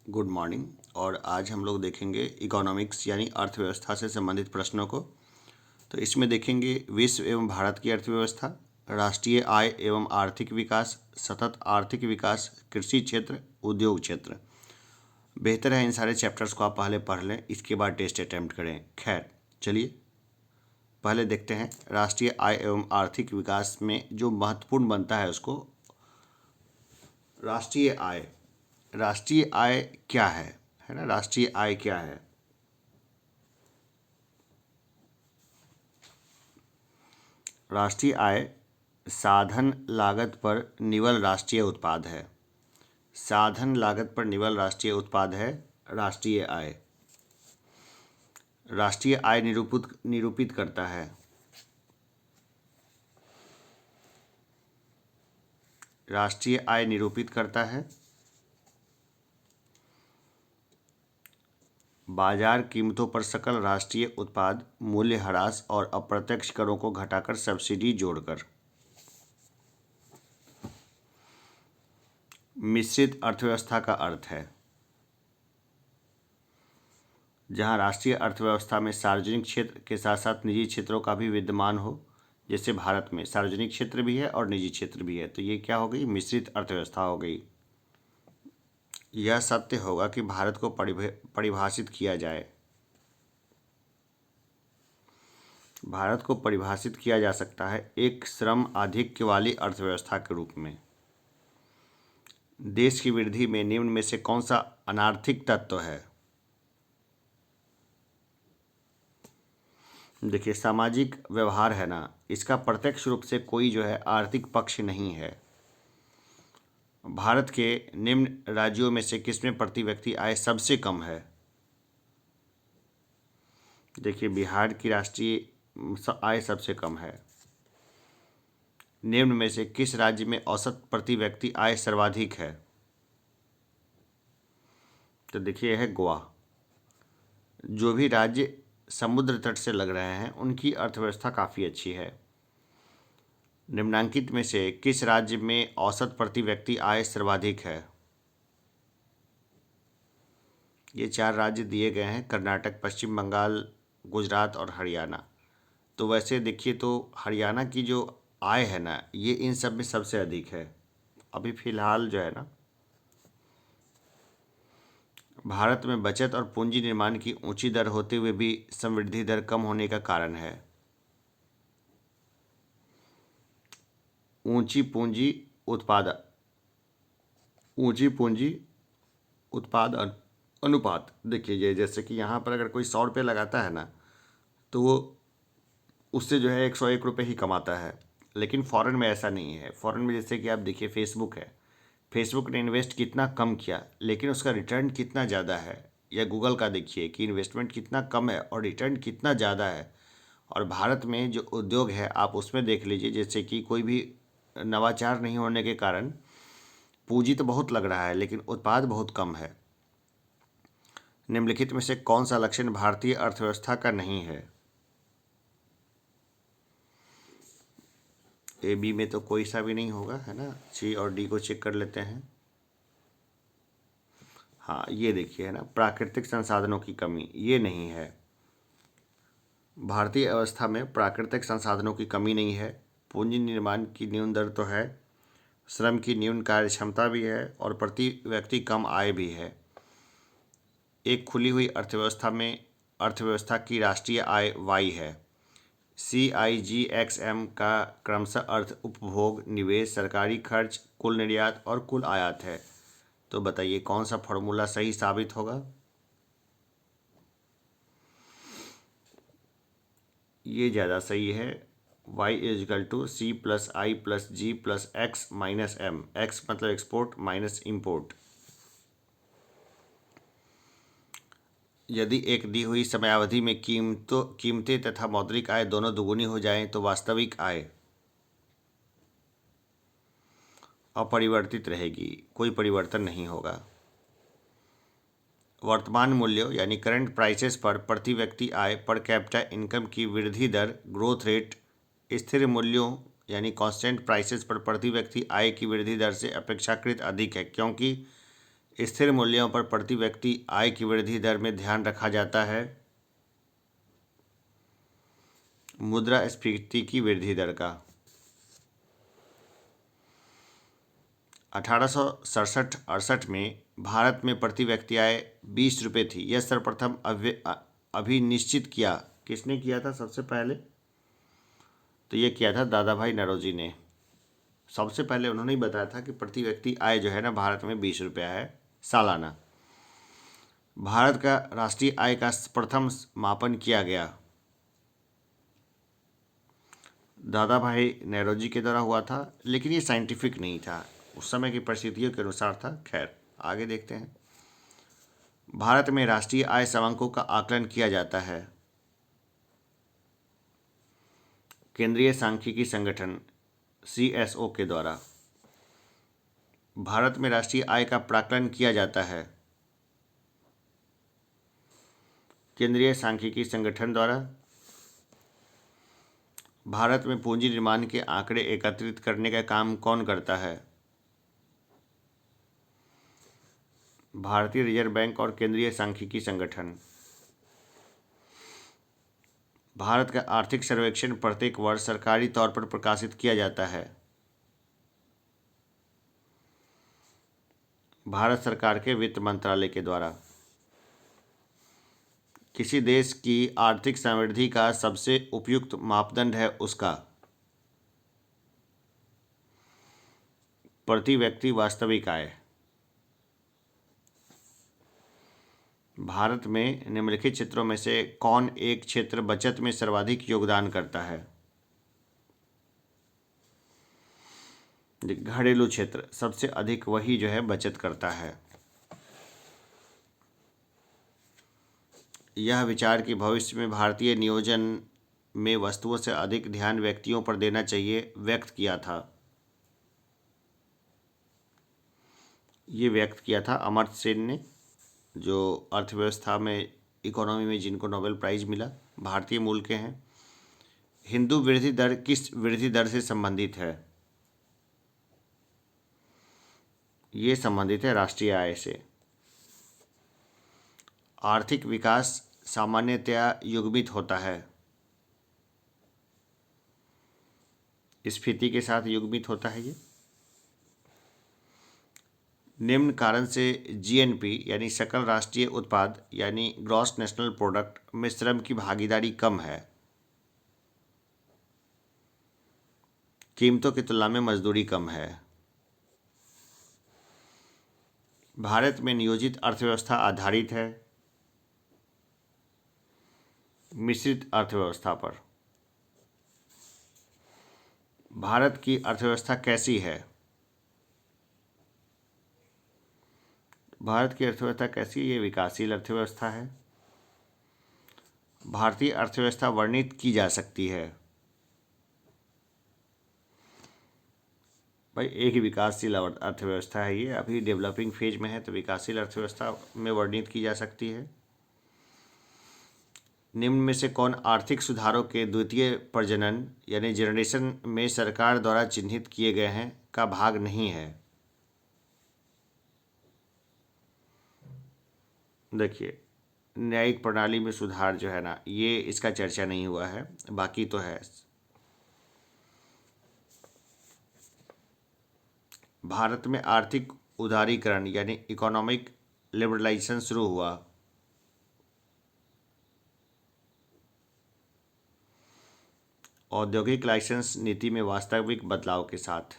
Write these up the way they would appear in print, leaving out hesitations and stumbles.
Good morning. और आज हम लोग देखेंगे इकोनॉमिक्स यानी अर्थव्यवस्था से संबंधित प्रश्नों को। तो इसमें देखेंगे विश्व एवं भारत की अर्थव्यवस्था, राष्ट्रीय आय एवं आर्थिक विकास, सतत आर्थिक विकास, कृषि क्षेत्र, उद्योग क्षेत्र। बेहतर है इन सारे चैप्टर्स को आप पहले पढ़ लें, इसके बाद टेस्ट अटैम्प्ट करें। खैर चलिए पहले देखते हैं राष्ट्रीय आय एवं आर्थिक विकास में जो महत्वपूर्ण बनता है उसको। राष्ट्रीय आय, राष्ट्रीय आय क्या है ना। राष्ट्रीय आय क्या है? राष्ट्रीय आय साधन लागत पर निवल राष्ट्रीय उत्पाद है। साधन लागत पर निवल राष्ट्रीय उत्पाद है राष्ट्रीय आय। राष्ट्रीय आय निरूपित करता है राष्ट्रीय आय निरूपित करता है बाजार कीमतों पर सकल राष्ट्रीय उत्पाद मूल्य ह्रास और अप्रत्यक्ष करों को घटाकर सब्सिडी जोड़कर। मिश्रित अर्थव्यवस्था का अर्थ है जहां राष्ट्रीय अर्थव्यवस्था में सार्वजनिक क्षेत्र के साथ साथ निजी क्षेत्रों का भी विद्यमान हो। जैसे भारत में सार्वजनिक क्षेत्र भी है और निजी क्षेत्र भी है, तो ये क्या हो गई? मिश्रित अर्थव्यवस्था हो गई। यह सत्य होगा कि भारत को परिभाषित किया जाए। भारत को परिभाषित किया जा सकता है एक श्रम आधिक्य वाली अर्थव्यवस्था के रूप में। देश की वृद्धि में निम्न में से कौन सा अनार्थिक तत्व है? देखिए, सामाजिक व्यवहार है ना, इसका प्रत्यक्ष रूप से कोई जो है आर्थिक पक्ष नहीं है। भारत के निम्न राज्यों में से किसमें प्रति व्यक्ति आय सबसे कम है? देखिए, बिहार की राष्ट्रीय आय सबसे कम है। निम्न में से किस राज्य में औसत प्रति व्यक्ति आय सर्वाधिक है? तो देखिए, यह है गोवा। जो भी राज्य समुद्र तट से लग रहे हैं उनकी अर्थव्यवस्था काफ़ी अच्छी है। निम्नांकित में से किस राज्य में औसत प्रति व्यक्ति आय सर्वाधिक है? ये 4 राज्य दिए गए हैं, कर्नाटक, पश्चिम बंगाल, गुजरात और हरियाणा। तो वैसे देखिए तो हरियाणा की जो आय है ना, ये इन सब में सबसे अधिक है अभी फिलहाल जो है ना। भारत में बचत और पूंजी निर्माण की ऊंची दर होते हुए भी समृद्धि दर कम होने का कारण है ऊंची पूंजी उत्पाद ऊंची पूंजी उत्पाद अनुपात। देखिए, ये जैसे कि यहाँ पर अगर कोई 100 रुपये लगाता है ना, तो वो उससे जो है 101 रुपये ही कमाता है। लेकिन फॉरेन में ऐसा नहीं है। फॉरेन में जैसे कि आप देखिए, फेसबुक है, फेसबुक ने इन्वेस्ट कितना कम किया लेकिन उसका रिटर्न कितना ज़्यादा है। या गूगल का देखिए कि इन्वेस्टमेंट कितना कम है और रिटर्न कितना ज़्यादा है। और भारत में जो उद्योग है आप उसमें देख लीजिए, जैसे कि कोई भी नवाचार नहीं होने के कारण पूंजी तो बहुत लग रहा है लेकिन उत्पाद बहुत कम है। निम्नलिखित में से कौन सा लक्षण भारतीय अर्थव्यवस्था का नहीं है? ए बी में तो कोई सा भी नहीं होगा, है ना। सी और डी को चेक कर लेते हैं। हाँ, ये देखिए है ना, प्राकृतिक संसाधनों की कमी, ये नहीं है। भारतीय अवस्था में प्राकृतिक संसाधनों की कमी नहीं है। पूंजी निर्माण की न्यून दर तो है, श्रम की न्यून कार्य क्षमता भी है और प्रति व्यक्ति कम आय भी है। एक खुली हुई अर्थव्यवस्था की राष्ट्रीय आय वाई है। CIGXM का क्रमशः अर्थ उपभोग, निवेश, सरकारी खर्च, कुल निर्यात और कुल आयात है। तो बताइए कौन सा फॉर्मूला सही साबित होगा? ये ज़्यादा सही है। Y = C+I+G+X-M। X मतलब एक्सपोर्ट माइनस इंपोर्ट। यदि एक दी हुई समयावधि में कीमतें तथा मौद्रिक आय दोनों दुगुनी हो जाएं तो वास्तविक आय अपरिवर्तित रहेगी, कोई परिवर्तन नहीं होगा। वर्तमान मूल्यों यानी करंट प्राइसेस पर प्रति व्यक्ति आय पर कैपिटा इनकम की वृद्धि दर ग्रोथ रेट स्थिर मूल्यों यानी कांस्टेंट प्राइसेस पर प्रति व्यक्ति आय की वृद्धि दर से अपेक्षाकृत अधिक है, क्योंकि स्थिर मूल्यों पर प्रति व्यक्ति आय की वृद्धि दर में ध्यान रखा जाता है मुद्रास्फीति की वृद्धि दर का। 1867-68 में भारत में प्रति व्यक्ति आय 20 रुपये थी। यह सर्वप्रथम अभिनिश्चित किया किसने किया था सबसे पहले? तो ये किया था दादा भाई नौरोजी ने। सबसे पहले उन्होंने ही बताया था कि प्रति व्यक्ति आय जो है ना भारत में 20 रुपया है सालाना। भारत का राष्ट्रीय आय का प्रथम मापन किया गया दादा भाई नौरोजी के द्वारा हुआ था, लेकिन ये साइंटिफिक नहीं था, उस समय की परिस्थितियों के अनुसार था। खैर आगे देखते हैं। भारत में राष्ट्रीय आय समांकों का आकलन किया जाता है केंद्रीय सांख्यिकी संगठन CSO के द्वारा। भारत में राष्ट्रीय आय का प्राकलन किया जाता है केंद्रीय सांख्यिकी संगठन द्वारा। भारत में पूंजी निर्माण के आंकड़े एकत्रित करने का काम कौन करता है? भारतीय रिजर्व बैंक और केंद्रीय सांख्यिकी संगठन। भारत का आर्थिक सर्वेक्षण प्रत्येक वर्ष सरकारी तौर पर प्रकाशित किया जाता है भारत सरकार के वित्त मंत्रालय के द्वारा। किसी देश की आर्थिक समृद्धि का सबसे उपयुक्त मापदंड है उसका प्रति व्यक्ति वास्तविक आय। भारत में निम्नलिखित क्षेत्रों में से कौन एक क्षेत्र बचत में सर्वाधिक योगदान करता है? घरेलू क्षेत्र सबसे अधिक वही जो है बचत करता है। यह विचार कि भविष्य में भारतीय नियोजन में वस्तुओं से अधिक ध्यान व्यक्तियों पर देना चाहिए व्यक्त किया था। ये व्यक्त किया था अमर्त्य सेन ने, जो अर्थव्यवस्था में इकोनॉमी में जिनको नोबेल प्राइज मिला, भारतीय मूल के हैं। हिंदू वृद्धि दर किस वृद्धि दर से संबंधित है? ये संबंधित है राष्ट्रीय आय से। आर्थिक विकास सामान्यतया युग्मित होता है, स्फीति के साथ युग्मित होता है ये। निम्न कारण से GNP यानी सकल राष्ट्रीय उत्पाद यानी ग्रॉस नेशनल प्रोडक्ट में श्रम की भागीदारी कम है। कीमतों की तुलना में मजदूरी कम है। भारत में नियोजित अर्थव्यवस्था आधारित है मिश्रित अर्थव्यवस्था पर। भारत की अर्थव्यवस्था कैसी है? भारत की अर्थव्यवस्था कैसी है? ये विकासशील अर्थव्यवस्था है। भारतीय अर्थव्यवस्था वर्णित की जा सकती है। भाई एक ही विकासशील अर्थव्यवस्था है ये, अभी डेवलपिंग फेज में है, तो विकासशील अर्थव्यवस्था में वर्णित की जा सकती है। निम्न में से कौन आर्थिक सुधारों के द्वितीय प्रजनन यानी जनरेशन में सरकार द्वारा चिन्हित किए गए हैं का भाग नहीं है? देखिए न्यायिक प्रणाली में सुधार जो है ना, ये इसका चर्चा नहीं हुआ है, बाकी तो है। भारत में आर्थिक उदारीकरण यानी इकोनॉमिक लिबरलाइजेशन शुरू हुआ औद्योगिक लाइसेंस नीति में वास्तविक बदलाव के साथ।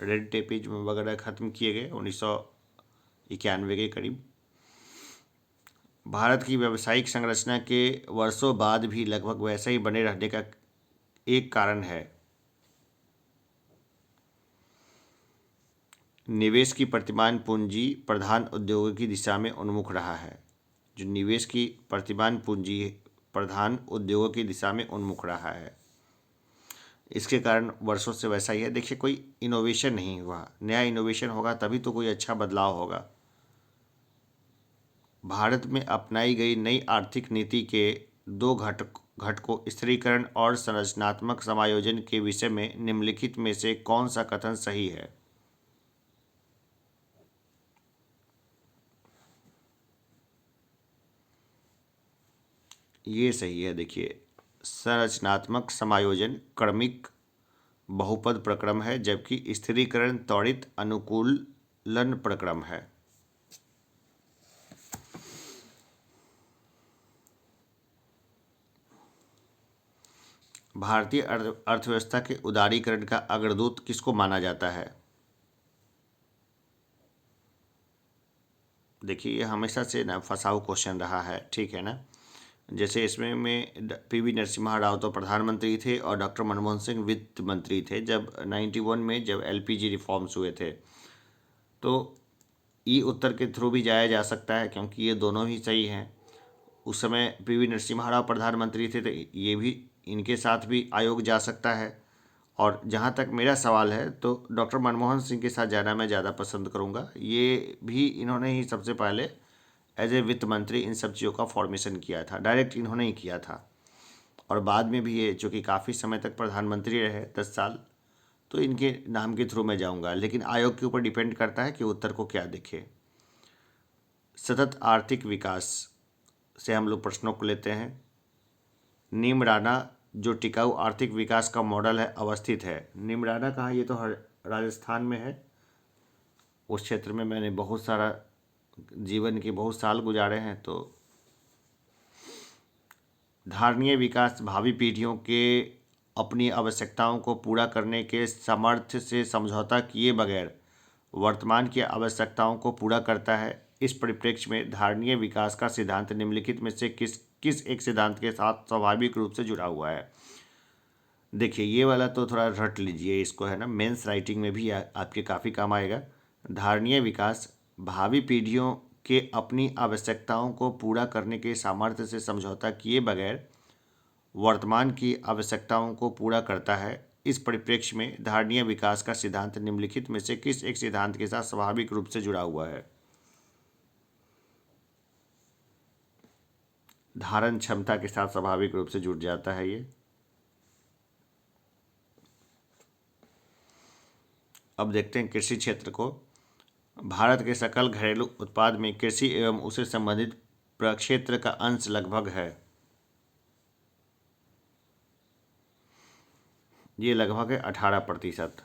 रेड टेपेज वगैरह खत्म किए गए 1991 के करीब। भारत की व्यावसायिक संरचना के वर्षों बाद भी लगभग वैसे ही बने रहने का एक कारण है निवेश की प्रतिमान पूंजी प्रधान उद्योगों की दिशा में उन्मुख रहा है। जो निवेश की प्रतिमान पूंजी प्रधान उद्योगों की दिशा में उन्मुख रहा है, इसके कारण वर्षों से वैसा ही है। देखिए कोई इनोवेशन नहीं हुआ, नया इनोवेशन होगा तभी तो कोई अच्छा बदलाव होगा। भारत में अपनाई गई नई आर्थिक नीति के दो घटकों स्थिरीकरण और संरचनात्मक समायोजन के विषय में निम्नलिखित में से कौन सा कथन सही है? ये सही है। देखिए, संरचनात्मक समायोजन क्रमिक बहुपद प्रक्रम है, जबकि स्थिरीकरण त्वरित अनुकूलन प्रक्रम है। भारतीय अर्थव्यवस्था के उदारीकरण का अग्रदूत किसको माना जाता है? देखिए, ये हमेशा से ना फंसाऊ क्वेश्चन रहा है, ठीक है ना। जैसे इसमें में पीवी नरसिम्हा राव तो प्रधानमंत्री थे और डॉक्टर मनमोहन सिंह वित्त मंत्री थे जब 91 में जब एलपीजी रिफॉर्म्स हुए थे। तो ई उत्तर के थ्रू भी जाया जा सकता है, क्योंकि ये दोनों ही सही हैं। उस समय पीवी नरसिम्हा राव प्रधानमंत्री थे, तो ये भी इनके साथ भी आयोग जा सकता है। और जहाँ तक मेरा सवाल है, तो डॉक्टर मनमोहन सिंह के साथ जाना मैं ज़्यादा पसंद करूँगा। ये भी इन्होंने ही सबसे पहले एज ए वित्त मंत्री इन सब चीज़ों का फॉर्मेशन किया था, डायरेक्ट इन्होंने ही किया था। और बाद में भी ये चूँकि काफ़ी समय तक प्रधानमंत्री रहे, 10 साल, तो इनके नाम के थ्रू मैं जाऊँगा। लेकिन आयोग के ऊपर डिपेंड करता है कि उत्तर को क्या दिखे। सतत आर्थिक विकास से हम लोग प्रश्नों को लेते हैं। नीमराना जो टिकाऊ आर्थिक विकास का मॉडल है अवस्थित है। नीमराना कहाँ? ये तो राजस्थान में है। उस क्षेत्र में मैंने बहुत सारा जीवन के बहुत साल गुजारे हैं। तो धारणीय विकास भावी पीढ़ियों के अपनी आवश्यकताओं को पूरा करने के सामर्थ्य से समझौता किए बगैर वर्तमान की आवश्यकताओं को पूरा करता है। इस परिप्रेक्ष्य में धारणीय विकास का सिद्धांत निम्नलिखित में से किस किस एक सिद्धांत के साथ स्वाभाविक रूप से जुड़ा हुआ है? देखिए, ये वाला तो थोड़ा रट लीजिए इसको, है ना, मेंस राइटिंग में भी आपके काफ़ी काम आएगा। धारणीय विकास भावी पीढ़ियों के अपनी आवश्यकताओं को पूरा करने के सामर्थ्य से समझौता किए बगैर वर्तमान की आवश्यकताओं को पूरा करता है। इस परिप्रेक्ष्य में धारणीय विकास का सिद्धांत निम्नलिखित में से किस एक सिद्धांत के साथ स्वाभाविक रूप से जुड़ा हुआ है? धारण क्षमता के साथ स्वाभाविक रूप से जुड़ जाता है ये। अब देखते हैं कृषि क्षेत्र को। भारत के सकल घरेलू उत्पाद में कृषि एवं उससे संबंधित प्रक्षेत्र का अंश लगभग है, ये लगभग है 18%।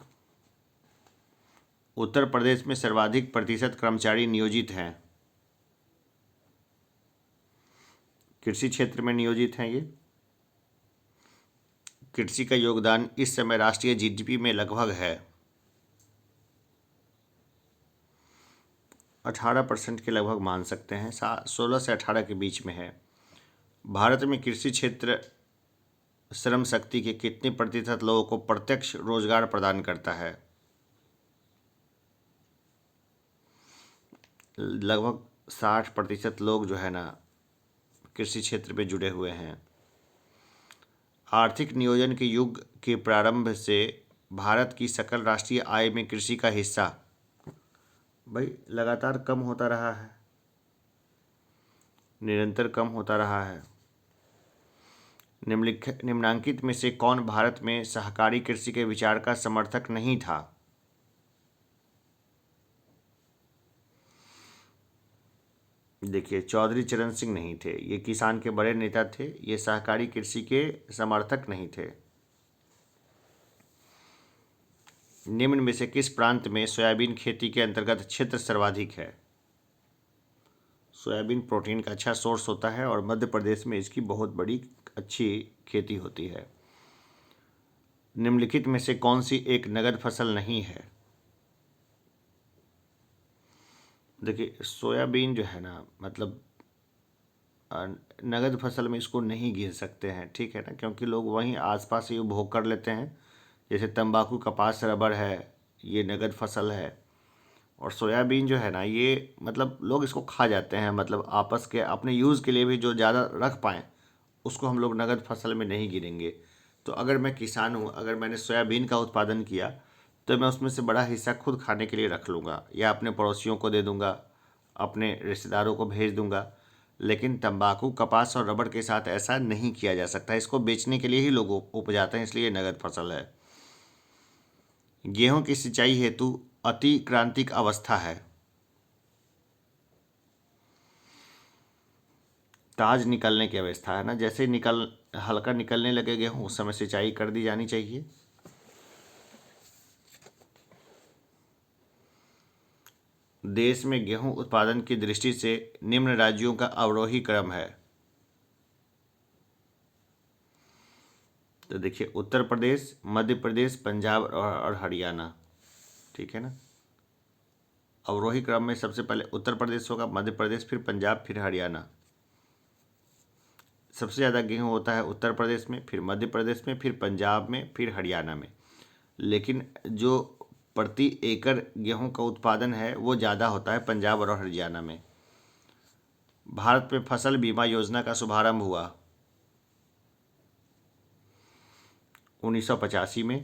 उत्तर प्रदेश में सर्वाधिक प्रतिशत कर्मचारी नियोजित हैं, कृषि क्षेत्र में नियोजित हैं ये। कृषि का योगदान इस समय राष्ट्रीय जीडीपी में लगभग है 18% के लगभग मान सकते हैं, 16 से 18 के बीच में है। भारत में कृषि क्षेत्र श्रम शक्ति के कितने प्रतिशत लोगों को प्रत्यक्ष रोजगार प्रदान करता है? लगभग 60% लोग जो है ना कृषि क्षेत्र में जुड़े हुए हैं। आर्थिक नियोजन के युग के प्रारंभ से भारत की सकल राष्ट्रीय आय में कृषि का हिस्सा भाई लगातार कम होता रहा है, निरंतर कम होता रहा है। निम्नांकित में से कौन भारत में सहकारी कृषि के विचार का समर्थक नहीं था? देखिए, चौधरी चरण सिंह नहीं थे, ये किसान के बड़े नेता थे, ये सहकारी कृषि के समर्थक नहीं थे। निम्न में से किस प्रांत में सोयाबीन खेती के अंतर्गत क्षेत्र सर्वाधिक है? सोयाबीन प्रोटीन का अच्छा सोर्स होता है और मध्य प्रदेश में इसकी बहुत बड़ी अच्छी खेती होती है। निम्नलिखित में से कौन सी एक नगद फसल नहीं है? देखिए, सोयाबीन जो है ना, मतलब नगद फसल में इसको नहीं गिन सकते हैं, ठीक है ना, क्योंकि लोग वहीं आसपास ही उपभोग कर लेते हैं। जैसे तंबाकू, कपास, रबर है, ये नगद फसल है। और सोयाबीन जो है ना, ये मतलब लोग इसको खा जाते हैं, मतलब आपस के अपने यूज़ के लिए भी जो ज़्यादा रख पाएँ उसको हम लोग नगद फसल में नहीं गिनेंगे। तो अगर मैं किसान हूँ, अगर मैंने सोयाबीन का उत्पादन किया, तो मैं उसमें से बड़ा हिस्सा खुद खाने के लिए रख लूँगा या अपने पड़ोसियों को दे दूँगा, अपने रिश्तेदारों को भेज दूँगा। लेकिन तंबाकू, कपास और रबड़ के साथ ऐसा नहीं किया जा सकता, इसको बेचने के लिए ही लोग उपजाते हैं, इसलिए नगद फसल है। गेहूं की सिंचाई हेतु अति क्रांतिक अवस्था है। ताज निकलने की अवस्था है ना, जैसे ही हल्का निकलने लगे गेहूँ उस समय सिंचाई कर दी जानी चाहिए। देश में गेहूं उत्पादन की दृष्टि से निम्न राज्यों का अवरोही क्रम है। तो देखिए, उत्तर प्रदेश, मध्य प्रदेश, पंजाब और हरियाणा, ठीक है ना। अवरोही क्रम में सबसे पहले उत्तर प्रदेश होगा, मध्य प्रदेश, फिर पंजाब, फिर हरियाणा। सबसे ज़्यादा गेहूं होता है उत्तर प्रदेश में, फिर मध्य प्रदेश में, फिर पंजाब में, फिर हरियाणा में। लेकिन जो प्रति एकड़ गेहूं का उत्पादन है वो ज़्यादा होता है पंजाब और हरियाणा में। भारत में फसल बीमा योजना का शुभारंभ हुआ 1985 में।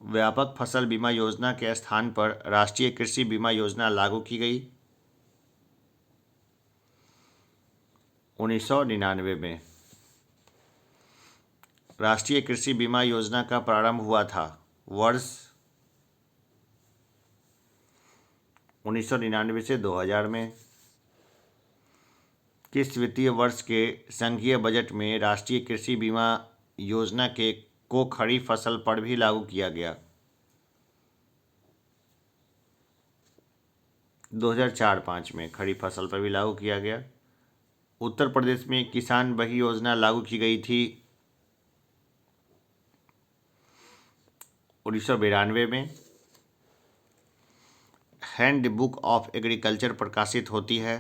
व्यापक फसल बीमा योजना के स्थान पर राष्ट्रीय कृषि बीमा योजना लागू की गई 1999 में। राष्ट्रीय कृषि बीमा योजना का प्रारंभ हुआ था वर्ष 1999 से 2000 में। किस वित्तीय वर्ष के संघीय बजट में राष्ट्रीय कृषि बीमा योजना को खरीफ फसल पर भी लागू किया गया? 2004-05 में खरीफ फसल पर भी लागू किया गया। उत्तर प्रदेश में किसान बही योजना लागू की गई थी 1992 में। हैंड बुक ऑफ एग्रीकल्चर प्रकाशित होती है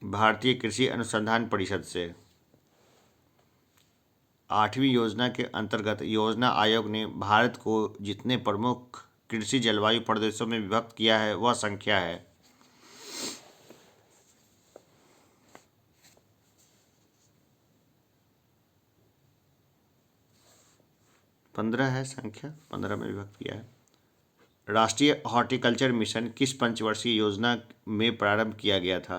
भारतीय कृषि अनुसंधान परिषद से। 8वीं योजना के अंतर्गत योजना आयोग ने भारत को जितने प्रमुख कृषि जलवायु प्रदेशों में विभक्त किया है वह संख्या है 15 है, संख्या 15 में विभक्त किया है। राष्ट्रीय हॉर्टिकल्चर मिशन किस पंचवर्षीय योजना में प्रारंभ किया गया था?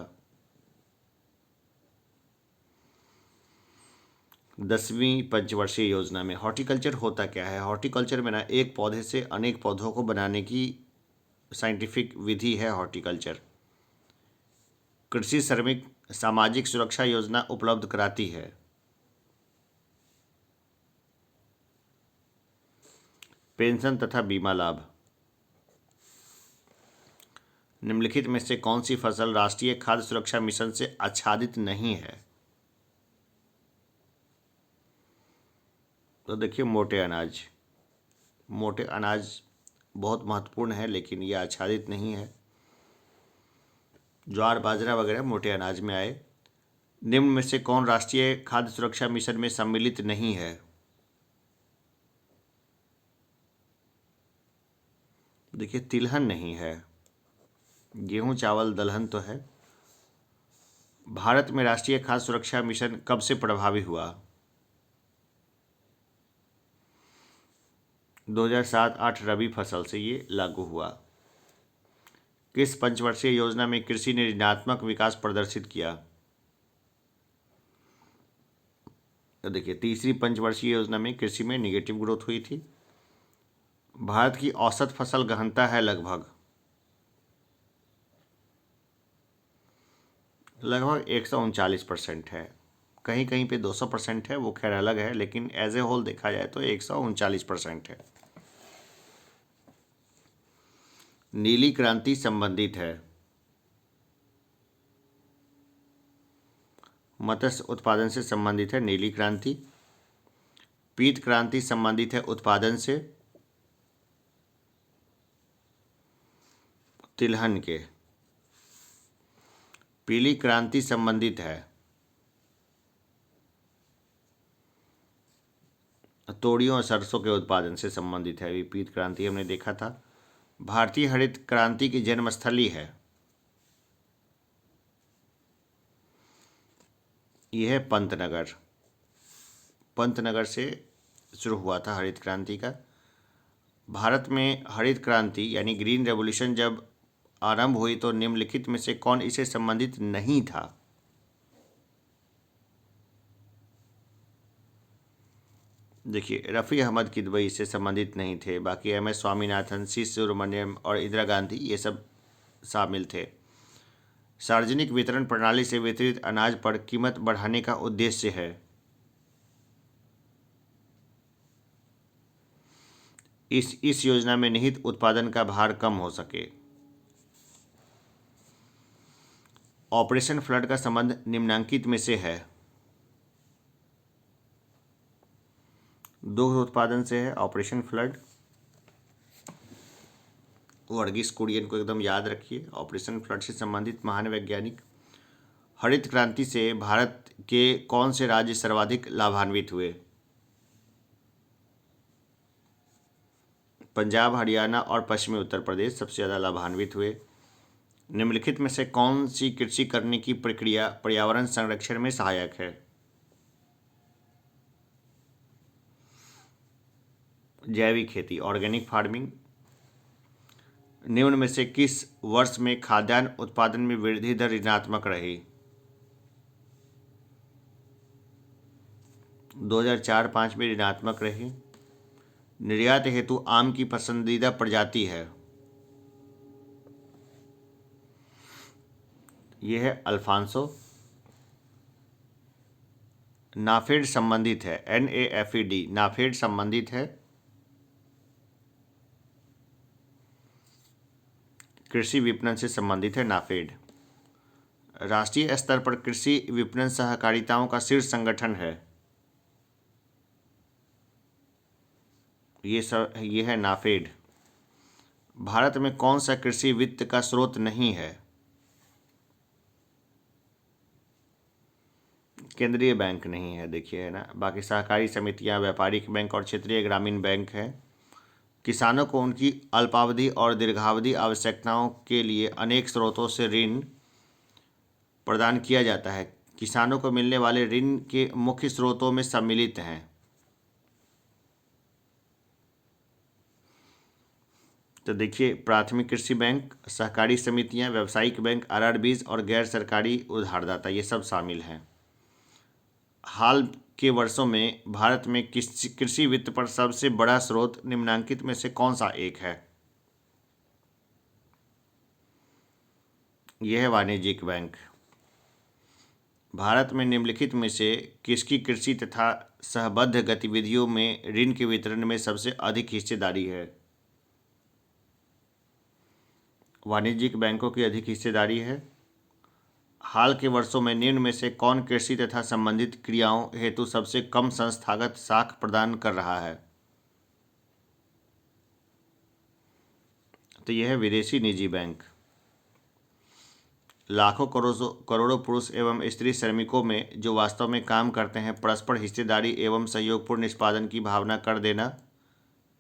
10वीं पंचवर्षीय योजना में। हॉर्टिकल्चर होता क्या है? हॉर्टिकल्चर में ना एक पौधे से अनेक पौधों को बनाने की साइंटिफिक विधि है हॉर्टिकल्चर। कृषि श्रमिक सामाजिक सुरक्षा योजना उपलब्ध कराती है। पेंशन तथा बीमा लाभ। निम्नलिखित में से कौन सी फसल राष्ट्रीय खाद्य सुरक्षा मिशन से आच्छादित नहीं है? तो देखिए, मोटे अनाज। मोटे अनाज बहुत महत्वपूर्ण है लेकिन ये आच्छादित नहीं है। ज्वार बाजरा वगैरह मोटे अनाज में आए। निम्न में से कौन राष्ट्रीय खाद्य सुरक्षा मिशन में सम्मिलित नहीं है? देखिए, तिलहन नहीं है। गेहूं चावल दलहन तो है। भारत में राष्ट्रीय खाद्य सुरक्षा मिशन कब से प्रभावी हुआ? 2007-08 रबी फसल से ये लागू हुआ। किस पंचवर्षीय योजना में कृषि ने ऋणात्मक विकास प्रदर्शित किया? तो देखिए, तीसरी पंचवर्षीय योजना में कृषि में निगेटिव ग्रोथ हुई थी। भारत की औसत फसल गहनता है लगभग 139% है। कहीं कहीं पे 200% है, वो खैर अलग है, लेकिन एज ए होल देखा जाए तो 139% है। नीली क्रांति संबंधित है मत्स्य उत्पादन से संबंधित है नीली क्रांति। पीत क्रांति संबंधित है उत्पादन से तिलहन के। पीली क्रांति संबंधित है तोरियों और सरसों के उत्पादन से संबंधित है। पीत क्रांति हमने देखा था। भारतीय हरित क्रांति की जन्मस्थली है, यह है पंतनगर। पंतनगर से शुरू हुआ था हरित क्रांति का। भारत में हरित क्रांति यानी ग्रीन रेवोल्यूशन जब आरंभ हुई तो निम्नलिखित में से कौन इससे संबंधित नहीं था? देखिए, रफ़ी अहमद किदवई इससे संबंधित नहीं थे। बाकी एम एस स्वामीनाथन, सी सुब्रमण्यम और इंदिरा गांधी ये सब शामिल थे। सार्वजनिक वितरण प्रणाली से वितरित अनाज पर कीमत बढ़ाने का उद्देश्य है। इस योजना में निहित उत्पादन का भार कम हो सके। ऑपरेशन फ्लड का संबंध निम्नलिखित में से है। दुग्ध उत्पादन से है ऑपरेशन फ्लड। वर्गीस कुरियन को एकदम याद रखिए। ऑपरेशन फ्लड से संबंधित महान वैज्ञानिक। हरित क्रांति से भारत के कौन से राज्य सर्वाधिक लाभान्वित हुए? पंजाब, हरियाणा और पश्चिमी उत्तर प्रदेश सबसे ज़्यादा लाभान्वित हुए। निम्नलिखित में से कौन सी कृषि करने की प्रक्रिया पर्यावरण संरक्षण में सहायक है? जैविक खेती, ऑर्गेनिक फार्मिंग। निम्न में से किस वर्ष में खाद्यान्न उत्पादन में वृद्धि दर ऋणात्मक रही? 2004-05 में ऋणात्मक रही। निर्यात हेतु आम की पसंदीदा प्रजाति है? यह है अल्फांसो। नाफेड संबंधित है, NAFED, नाफेड संबंधित है कृषि विपणन से संबंधित है नाफेड। राष्ट्रीय स्तर पर कृषि विपणन सहकारिताओं का शीर्ष संगठन है? ये है नाफेड। भारत में कौन सा कृषि वित्त का स्रोत नहीं है? केंद्रीय बैंक नहीं है, देखिए है ना। बाकी सहकारी समितियां, व्यापारिक बैंक और क्षेत्रीय ग्रामीण बैंक है। किसानों को उनकी अल्पावधि और दीर्घावधि आवश्यकताओं के लिए अनेक स्रोतों से ऋण प्रदान किया जाता है। किसानों को मिलने वाले ऋण के मुख्य स्रोतों में सम्मिलित हैं। तो देखिए, प्राथमिक कृषि बैंक, सहकारी समितियां, व्यावसायिक बैंक, RRBs और गैर सरकारी उधारदाता, ये सब शामिल हैं। हाल के वर्षों में भारत में कृषि वित्त पर सबसे बड़ा स्रोत निम्नलिखित में से कौन सा एक है? यह है वाणिज्यिक बैंक। भारत में निम्नलिखित में से किसकी कृषि तथा सहबद्ध गतिविधियों में ऋण के वितरण में सबसे अधिक हिस्सेदारी है? वाणिज्यिक बैंकों की अधिक हिस्सेदारी है। हाल के वर्षों में निम्न में से कौन कृषि तथा संबंधित क्रियाओं हेतु सबसे कम संस्थागत साख प्रदान कर रहा है? तो यह है विदेशी निजी बैंक। लाखों करोड़ों पुरुष एवं स्त्री श्रमिकों में जो वास्तव में काम करते हैं, परस्पर हिस्सेदारी एवं सहयोगपूर्ण निष्पादन की भावना कर देना,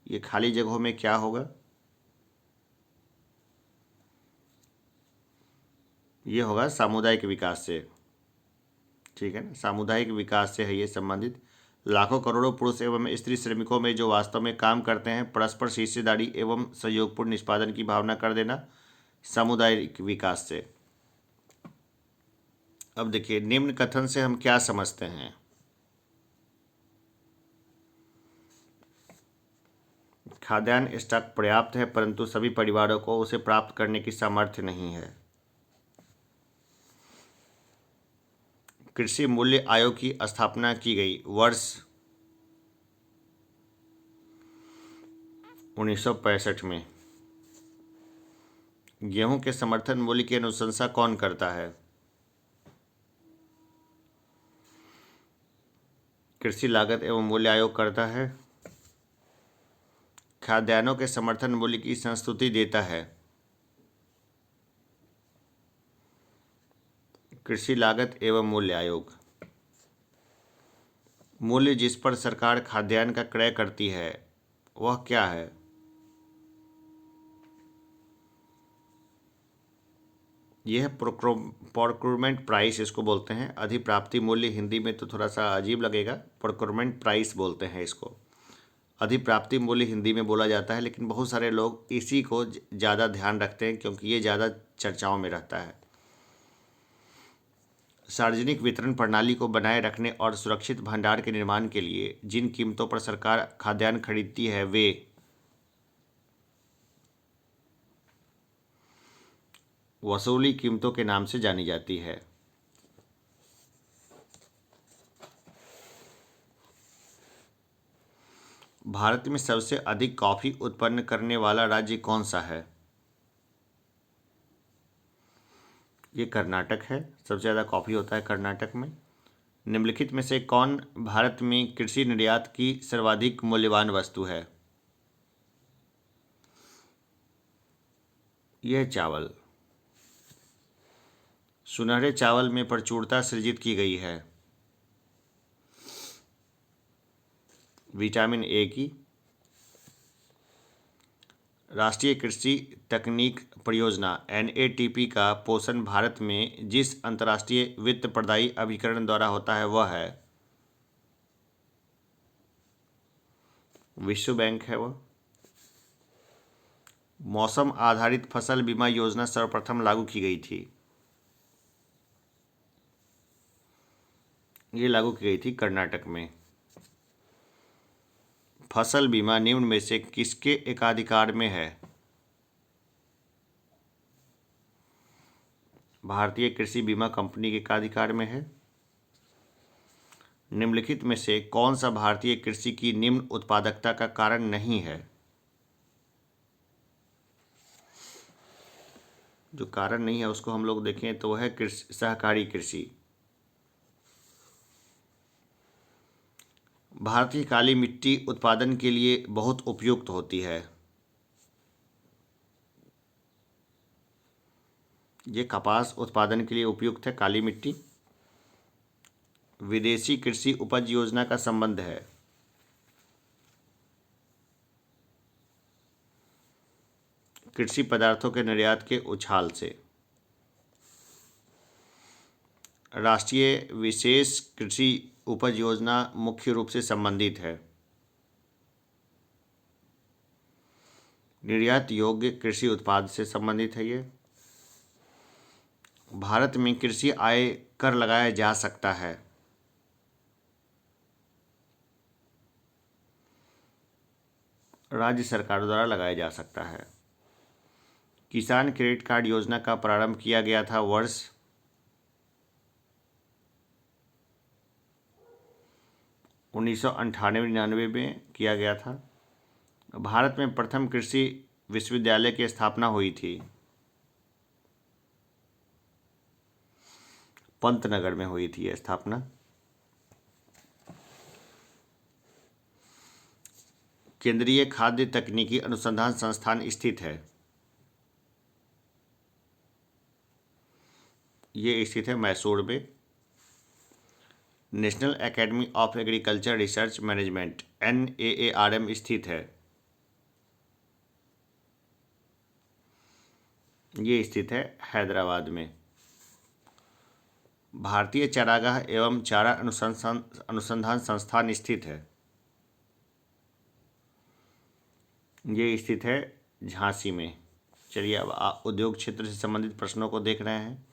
ये खाली जगहों में क्या होगा? ये होगा सामुदायिक विकास से। ठीक है ना, सामुदायिक विकास से है ये संबंधित। लाखों करोड़ों पुरुष एवं स्त्री श्रमिकों में जो वास्तव में काम करते हैं, परस्पर हिस्सेदारी एवं सहयोगपूर्ण निष्पादन की भावना कर देना, सामुदायिक विकास से। अब देखिए, निम्न कथन से हम क्या समझते हैं? खाद्यान्न स्टॉक पर्याप्त है, परंतु सभी परिवारों को उसे प्राप्त करने की सामर्थ्य नहीं है। कृषि मूल्य आयोग की स्थापना की गई वर्ष 1965 में। गेहूं के समर्थन मूल्य की अनुशंसा कौन करता है? कृषि लागत एवं मूल्य आयोग करता है। खाद्यान्नों के समर्थन मूल्य की संस्तुति देता है? कृषि लागत एवं मूल्य आयोग। मूल्य जिस पर सरकार खाद्यान्न का क्रय करती है वह क्या है? यह प्रोक्योरमेंट प्राइस इसको बोलते हैं। अधिप्राप्ति मूल्य हिंदी में तो थोड़ा सा अजीब लगेगा, प्रोक्योरमेंट प्राइस बोलते हैं इसको। अधिप्राप्ति मूल्य हिंदी में बोला जाता है, लेकिन बहुत सारे लोग इसी को ज़्यादा ध्यान रखते हैं क्योंकि ये ज़्यादा चर्चाओं में रहता है। सार्वजनिक वितरण प्रणाली को बनाए रखने और सुरक्षित भंडार के निर्माण के लिए जिन कीमतों पर सरकार खाद्यान्न खरीदती है वे वसूली कीमतों के नाम से जानी जाती है। भारत में सबसे अधिक कॉफी उत्पन्न करने वाला राज्य कौन सा है? ये कर्नाटक है। सबसे ज़्यादा कॉफी होता है कर्नाटक में। निम्नलिखित में से कौन भारत में कृषि निर्यात की सर्वाधिक मूल्यवान वस्तु है? यह चावल। सुनहरे चावल में प्रचुरता सृजित की गई है विटामिन ए की। राष्ट्रीय कृषि तकनीक परियोजना NATP का पोषण भारत में जिस अंतर्राष्ट्रीय वित्त प्रदायी अभिकरण द्वारा होता है वह है? विश्व बैंक है वह। मौसम आधारित फसल बीमा योजना सर्वप्रथम लागू की गई थी। ये लागू की गई थी कर्नाटक में। फसल बीमा निम्न में से किसके एकाधिकार में है? भारतीय कृषि बीमा कंपनी के एकाधिकार में है। निम्नलिखित में से कौन सा भारतीय कृषि की निम्न उत्पादकता का कारण नहीं है? जो कारण नहीं है उसको हम लोग देखें तो वह है कृषि, सहकारी कृषि। भारतीय काली मिट्टी उत्पादन के लिए बहुत उपयुक्त होती है। ये कपास उत्पादन के लिए उपयुक्त है काली मिट्टी। विदेशी कृषि उपज योजना का संबंध है। कृषि पदार्थों के निर्यात के उछाल से। राष्ट्रीय विशेष कृषि उपज योजना मुख्य रूप से संबंधित है। निर्यात योग्य कृषि उत्पाद से संबंधित है ये। भारत में कृषि आय कर लगाया जा सकता है। राज्य सरकार द्वारा लगाया जा सकता है। किसान क्रेडिट कार्ड योजना का प्रारंभ किया गया था वर्ष 1998-99 में किया गया था। भारत में प्रथम कृषि विश्वविद्यालय की स्थापना हुई थी। पंतनगर में हुई थी यह स्थापना। केंद्रीय खाद्य तकनीकी अनुसंधान संस्थान स्थित है। ये स्थित है मैसूर में। National academy of agriculture research management NAARM स्थित है। ये स्थित है हैदराबाद में। भारतीय चारागाह एवं चारा अनुसंधान संस्थान स्थित है। ये स्थित है झांसी में। चलिए अब उद्योग क्षेत्र से संबंधित प्रश्नों को देख रहे हैं।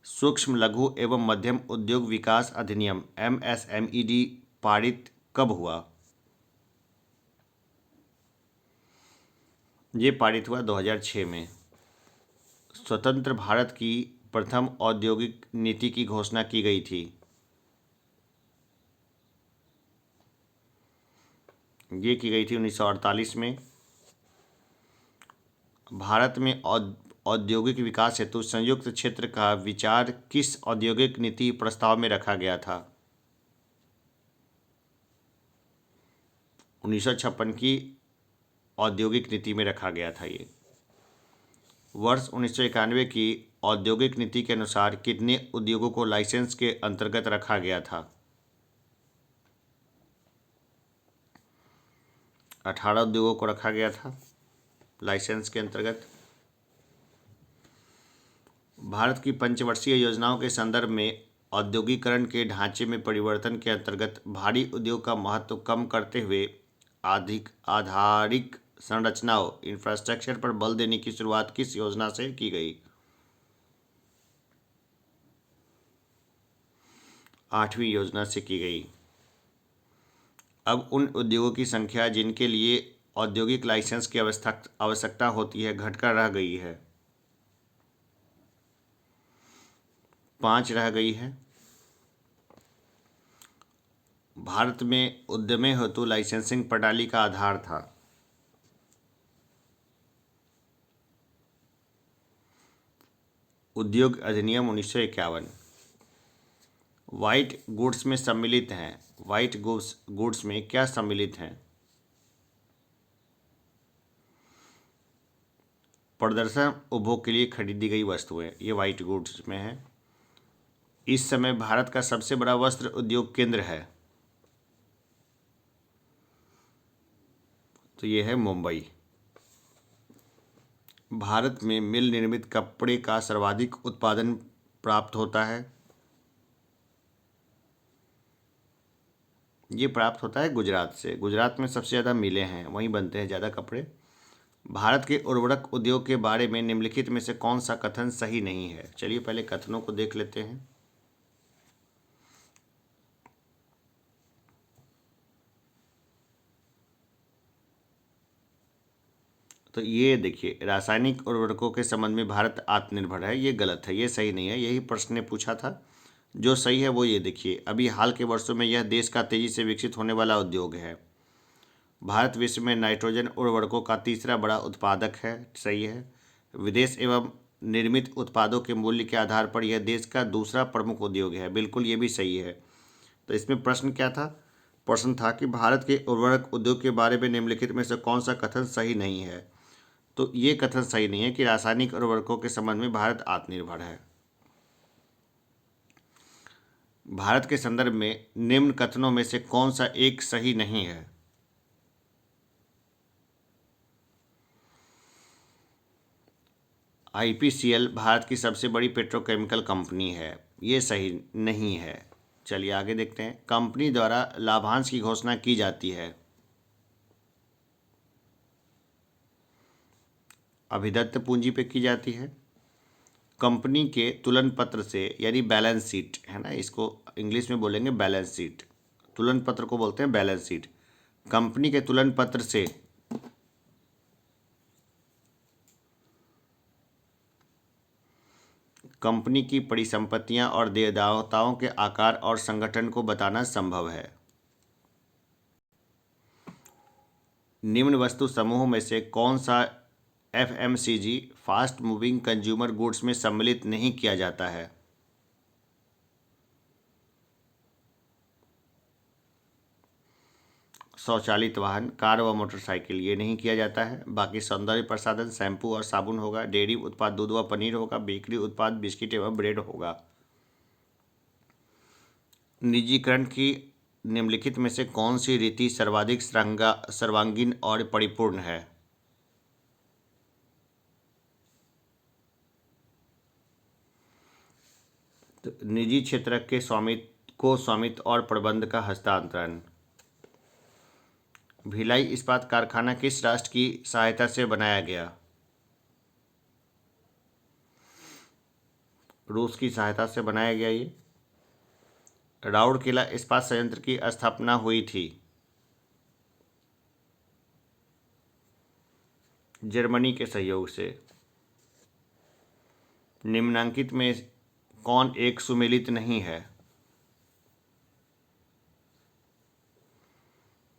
सूक्ष्म लघु एवं मध्यम उद्योग विकास अधिनियम MSMED पारित कब हुआ? ये पारित हुआ 2006 में। स्वतंत्र भारत की प्रथम औद्योगिक नीति की घोषणा की गई थी। ये की गई थी 1948 में। भारत में औद्योगिक विकास हेतु संयुक्त क्षेत्र का विचार किस औद्योगिक नीति प्रस्ताव में रखा गया था? 1956 की औद्योगिक नीति में रखा गया था ये। वर्ष 1991 की औद्योगिक नीति के अनुसार कितने उद्योगों को लाइसेंस के अंतर्गत रखा गया था? 18 उद्योगों को रखा गया था लाइसेंस के अंतर्गत। भारत की पंचवर्षीय योजनाओं के संदर्भ में औद्योगिकरण के ढांचे में परिवर्तन के अंतर्गत भारी उद्योग का महत्व कम करते हुए आधारिक संरचनाओं इंफ्रास्ट्रक्चर पर बल देने की शुरुआत किस योजना से की गई? 8वीं योजना से की गई। अब उन उद्योगों की संख्या जिनके लिए औद्योगिक लाइसेंस की आवश्यकता होती है घटकर रह गई है। 5 रह गई है। भारत में उद्यम हेतु लाइसेंसिंग प्रणाली का आधार था। उद्योग अधिनियम 1951। व्हाइट गुड्स में सम्मिलित हैं। व्हाइट गुड्स में क्या सम्मिलित हैं? प्रदर्शन उपभोग के लिए खरीदी गई वस्तुएं, ये व्हाइट गुड्स में है। इस समय भारत का सबसे बड़ा वस्त्र उद्योग केंद्र है, तो ये है मुंबई। भारत में मिल निर्मित कपड़े का सर्वाधिक उत्पादन प्राप्त होता है। ये प्राप्त होता है गुजरात से। गुजरात में सबसे ज़्यादा मिलें हैं, वहीं बनते हैं ज़्यादा कपड़े। भारत के उर्वरक उद्योग के बारे में निम्नलिखित में से कौन सा कथन सही नहीं है? चलिए पहले कथनों को देख लेते हैं। तो ये देखिए, रासायनिक उर्वरकों के संबंध में भारत आत्मनिर्भर है, ये गलत है, ये सही नहीं है। यही प्रश्न ने पूछा था। जो सही है वो ये देखिए, अभी हाल के वर्षों में यह देश का तेजी से विकसित होने वाला उद्योग है। भारत विश्व में नाइट्रोजन उर्वरकों का तीसरा बड़ा उत्पादक है, सही है। विदेश एवं निर्मित उत्पादों के मूल्य के आधार पर यह देश का दूसरा प्रमुख उद्योग है, बिल्कुल ये भी सही है। तो इसमें प्रश्न क्या था? प्रश्न था कि भारत के उर्वरक उद्योग के बारे में निम्नलिखित में से कौन सा कथन सही नहीं है? तो ये कथन सही नहीं है कि रासायनिक उर्वरकों के संबंध में भारत आत्मनिर्भर है। भारत के संदर्भ में निम्न कथनों में से कौन सा एक सही नहीं है? आईपीसीएल भारत की सबसे बड़ी पेट्रोकेमिकल कंपनी है, ये सही नहीं है। चलिए आगे देखते हैं। कंपनी द्वारा लाभांश की घोषणा की जाती है। अभिदत्त पूंजी पे की जाती है। कंपनी के तुलन पत्र से, यानी बैलेंस शीट है ना, इसको इंग्लिश में बोलेंगे बैलेंस शीट। तुलन पत्र को बोलते हैं बैलेंस शीट। कंपनी के तुलन पत्र से कंपनी की परिसंपत्तियां और देयताओं के आकार और संगठन को बताना संभव है। निम्न वस्तु समूह में से कौन सा FMCG fast moving consumer goods में सम्मिलित नहीं किया जाता है? स्वचालित वाहन, कार व मोटरसाइकिल, ये नहीं किया जाता है। बाकी सौंदर्य प्रसाधन, शैम्पू और साबुन होगा। डेयरी उत्पाद, दूध व पनीर होगा। बेकरी उत्पाद, बिस्किट एवं ब्रेड होगा। निजीकरण की निम्नलिखित में से कौन सी रीति सर्वाधिक सर्वांगीण और परिपूर्ण है? तो निजी क्षेत्र के स्वामित्व और प्रबंध का हस्तांतरण। भिलाई इस्पात कारखाना किस राष्ट्र की सहायता से बनाया गया? रूस की सहायता से बनाया गया। ये राउरकेला इस्पात संयंत्र की स्थापना हुई थी जर्मनी के सहयोग से। निम्नांकित में कौन एक सुमेलित नहीं है?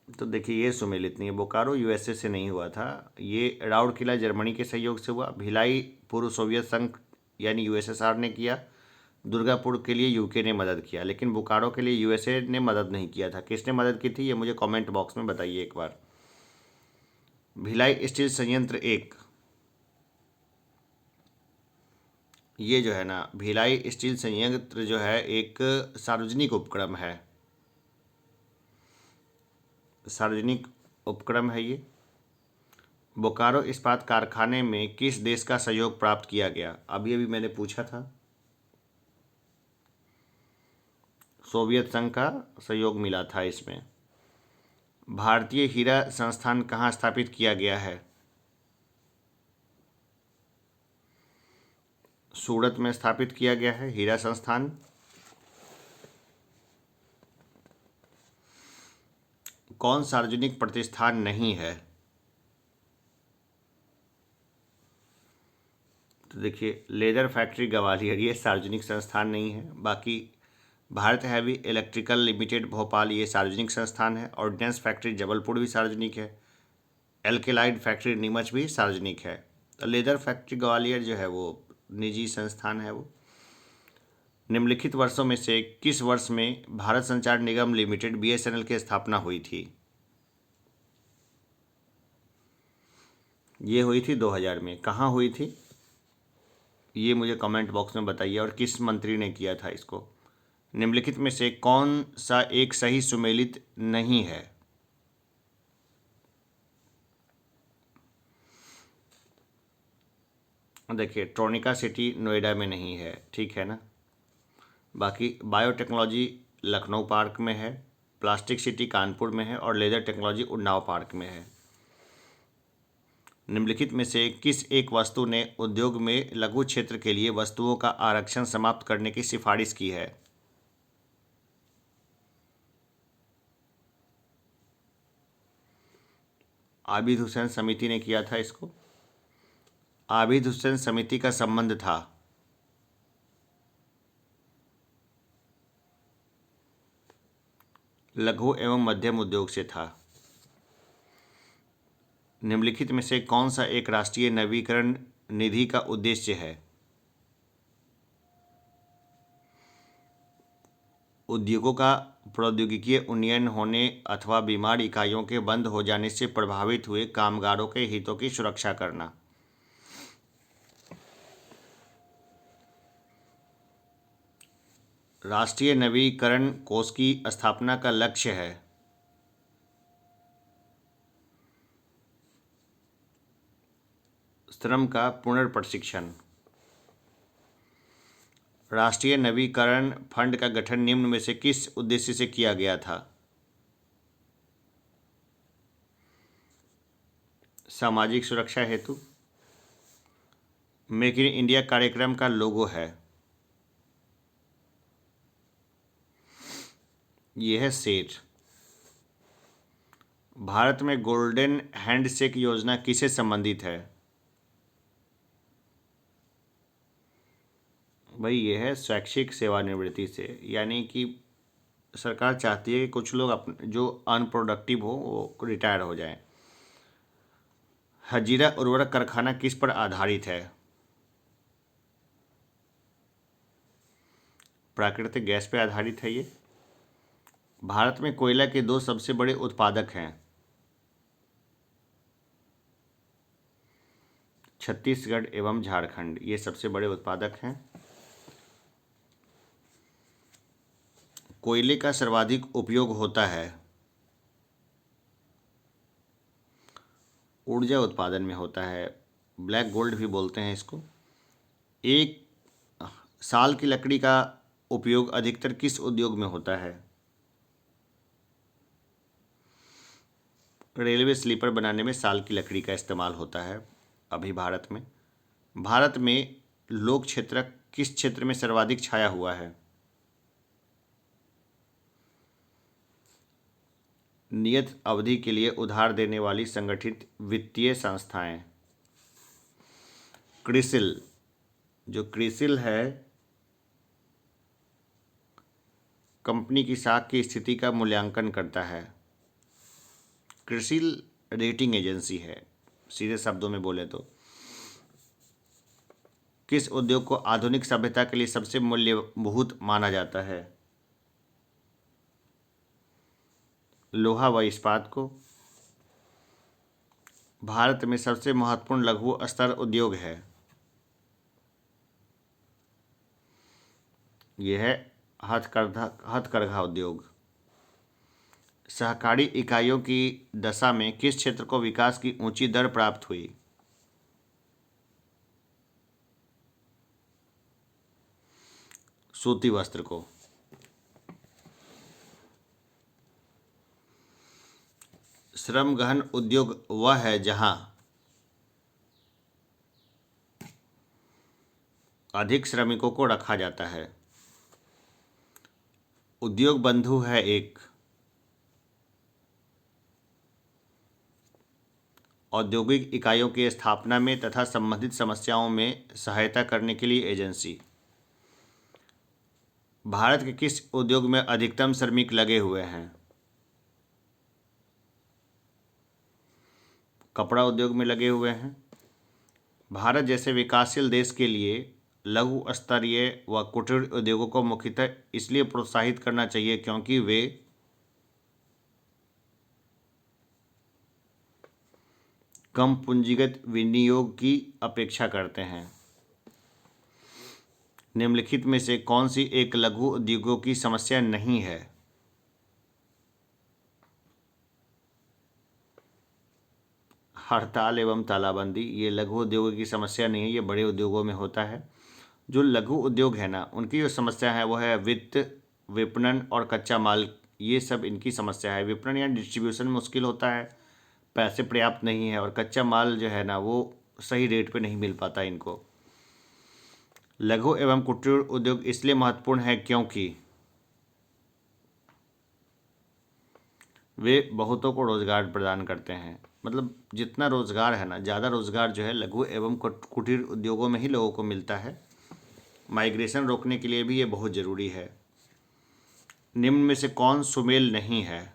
तो देखिए, ये सुमेलित नहीं है। बोकारो यूएसए से नहीं हुआ था, ये राउरकेला जर्मनी के सहयोग से हुआ। भिलाई पूर्व सोवियत संघ यानी यूएसएसआर ने किया। दुर्गापुर के लिए यूके ने मदद किया, लेकिन बोकारो के लिए यूएसए ने मदद नहीं किया था। किसने मदद की थी, ये मुझे कमेंट बॉक्स में बताइए एक बार। भिलाई स्टील संयंत्र एक, ये जो है ना, भिलाई स्टील संयंत्र जो है एक सार्वजनिक उपक्रम है। सार्वजनिक उपक्रम है ये। बोकारो इस्पात कारखाने में किस देश का सहयोग प्राप्त किया गया? अभी अभी मैंने पूछा था। सोवियत संघ का सहयोग मिला था इसमें। भारतीय हीरा संस्थान कहाँ स्थापित किया गया है? सूरत में स्थापित किया गया है हीरा संस्थान। कौन सार्वजनिक प्रतिष्ठान नहीं है? तो देखिए, लेदर फैक्ट्री ग्वालियर ये सार्वजनिक संस्थान नहीं है। बाकी Bharat heavy electrical limited Bhopal ये सार्वजनिक संस्थान है। ऑर्डिनेंस फैक्ट्री जबलपुर भी सार्वजनिक है। एल्केलाइड फैक्ट्री नीमच भी सार्वजनिक है। तो लेदर फैक्ट्री ग्वालियर जो है वो निजी संस्थान है। वो निम्नलिखित वर्षों में से किस वर्ष में भारत संचार निगम लिमिटेड बीएसएनएल की स्थापना हुई थी? ये हुई थी 2000 में। कहाँ हुई थी ये मुझे कमेंट बॉक्स में बताइए, और किस मंत्री ने किया था इसको? निम्नलिखित में से कौन सा एक सही सुमेलित नहीं है? देखिए, ट्रोनिका सिटी नोएडा में नहीं है, ठीक है ना। बाकी बायोटेक्नोलॉजी लखनऊ पार्क में है, प्लास्टिक सिटी कानपुर में है, और लेदर टेक्नोलॉजी उन्नाव पार्क में है। निम्नलिखित में से किस एक वस्तु ने उद्योग में लघु क्षेत्र के लिए वस्तुओं का आरक्षण समाप्त करने की सिफारिश की है? आबिद हुसैन समिति ने किया था इसको। आबिद हुसैन समिति का संबंध था लघु एवं मध्यम उद्योग से था। निम्नलिखित में से कौन सा एक राष्ट्रीय नवीकरण निधि का उद्देश्य है? उद्योगों का प्रौद्योगिकीय उन्नयन होने अथवा बीमार इकाइयों के बंद हो जाने से प्रभावित हुए कामगारों के हितों की सुरक्षा करना। राष्ट्रीय नवीकरण कोष की स्थापना का लक्ष्य है श्रम का पुनर्प्रशिक्षण। राष्ट्रीय नवीकरण फंड का गठन निम्न में से किस उद्देश्य से किया गया था? सामाजिक सुरक्षा हेतु। मेक इन इंडिया कार्यक्रम का लोगो है, यह है शेर। भारत में गोल्डन हैंडशेक योजना किससे संबंधित है? भाई यह है स्वैच्छिक सेवानिवृत्ति से, यानी कि सरकार चाहती है कि कुछ लोग अपने जो अनप्रोडक्टिव हो वो रिटायर हो जाएं। हजीरा उर्वरक कारखाना किस पर आधारित है? प्राकृतिक गैस पर आधारित है ये। भारत में कोयला के दो सबसे बड़े उत्पादक हैं, छत्तीसगढ़ एवं झारखंड, ये सबसे बड़े उत्पादक हैं। कोयले का सर्वाधिक उपयोग होता है ऊर्जा उत्पादन में होता है, ब्लैक गोल्ड भी बोलते हैं इसको। एक साल की लकड़ी का उपयोग अधिकतर किस उद्योग में होता है? रेलवे स्लीपर बनाने में साल की लकड़ी का इस्तेमाल होता है अभी भारत में। भारत में लोक क्षेत्र किस क्षेत्र में सर्वाधिक छाया हुआ है? नियत अवधि के लिए उधार देने वाली संगठित वित्तीय संस्थाएं। क्रिसिल, जो क्रिसिल है कंपनी की साख की स्थिति का मूल्यांकन करता है। क्रिसिल रेटिंग एजेंसी है, सीधे शब्दों में बोले तो। किस उद्योग को आधुनिक सभ्यता के लिए सबसे मूल्यभूत माना जाता है? लोहा व इस्पात को। भारत में सबसे महत्वपूर्ण लघु स्तर उद्योग है, यह है हथकरघा उद्योग। सहकारी इकाइयों की दशा में किस क्षेत्र को विकास की ऊंची दर प्राप्त हुई? सूती वस्त्र को। श्रम गहन उद्योग वह है जहां अधिक श्रमिकों को रखा जाता है। उद्योग बंधु है एक, औद्योगिक इकाइयों की स्थापना में तथा संबंधित समस्याओं में सहायता करने के लिए एजेंसी। भारत के किस उद्योग में अधिकतम श्रमिक लगे हुए हैं? कपड़ा उद्योग में लगे हुए हैं। भारत जैसे विकासशील देश के लिए लघु स्तरीय व कुटीर उद्योगों को मुख्यतः इसलिए प्रोत्साहित करना चाहिए क्योंकि वे कम पूंजीगत विनियोग की अपेक्षा करते हैं। निम्नलिखित में से कौन सी एक लघु उद्योगों की समस्या नहीं है? हड़ताल एवं तालाबंदी ये लघु उद्योगों की समस्या नहीं है, ये बड़े उद्योगों में होता है। जो लघु उद्योग है ना, उनकी जो समस्या है वो है वित्त, विपणन और कच्चा माल। ये सब इनकी समस्या है। विपणन या डिस्ट्रीब्यूशन मुश्किल होता है, पैसे पर्याप्त नहीं है, और कच्चा माल जो है ना वो सही रेट पे नहीं मिल पाता इनको। लघु एवं कुटीर उद्योग इसलिए महत्वपूर्ण है क्योंकि वे बहुतों को रोजगार प्रदान करते हैं। मतलब जितना रोजगार है ना, ज़्यादा रोजगार जो है लघु एवं कुटीर उद्योगों में ही लोगों को मिलता है। माइग्रेशन रोकने के लिए भी ये बहुत ज़रूरी है। निम्न में से कौन सुमेल नहीं है?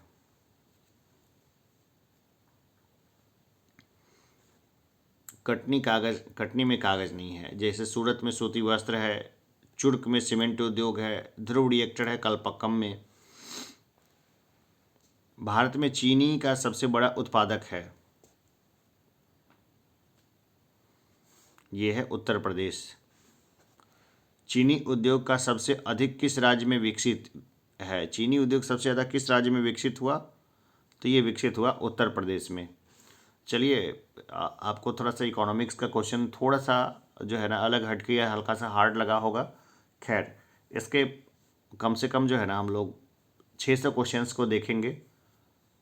कटनी में कागज़ नहीं है। जैसे सूरत में सूती वस्त्र है, चुर्क में सीमेंट उद्योग है, ध्रुव रिएक्टर है कलपक्कम में। भारत में चीनी का सबसे बड़ा उत्पादक है, ये है उत्तर प्रदेश। चीनी उद्योग का सबसे अधिक किस राज्य में विकसित है? चीनी उद्योग सबसे ज़्यादा किस राज्य में विकसित हुआ? तो ये विकसित हुआ उत्तर प्रदेश में। चलिए, आपको थोड़ा सा इकोनॉमिक्स का क्वेश्चन थोड़ा सा जो है ना अलग हटके या हल्का सा हार्ड लगा होगा। खैर, इसके कम से कम जो है ना हम लोग 600 क्वेश्चंस को देखेंगे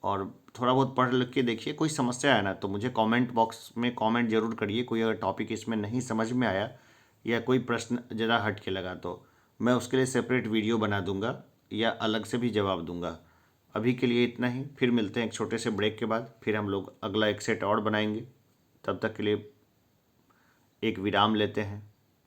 और थोड़ा बहुत पढ़ लिख के देखिए। कोई समस्या है ना तो मुझे कमेंट बॉक्स में कमेंट जरूर करिए। कोई अगर टॉपिक इसमें नहीं समझ में आया या कोई प्रश्न ज़रा हट के लगा तो मैं उसके लिए सेपरेट वीडियो बना दूंगा या अलग से भी जवाब दूंगा। अभी के लिए इतना ही, फिर मिलते हैं एक छोटे से ब्रेक के बाद। फिर हम लोग अगला एक सेट और बनाएंगे। तब तक के लिए एक विराम लेते हैं।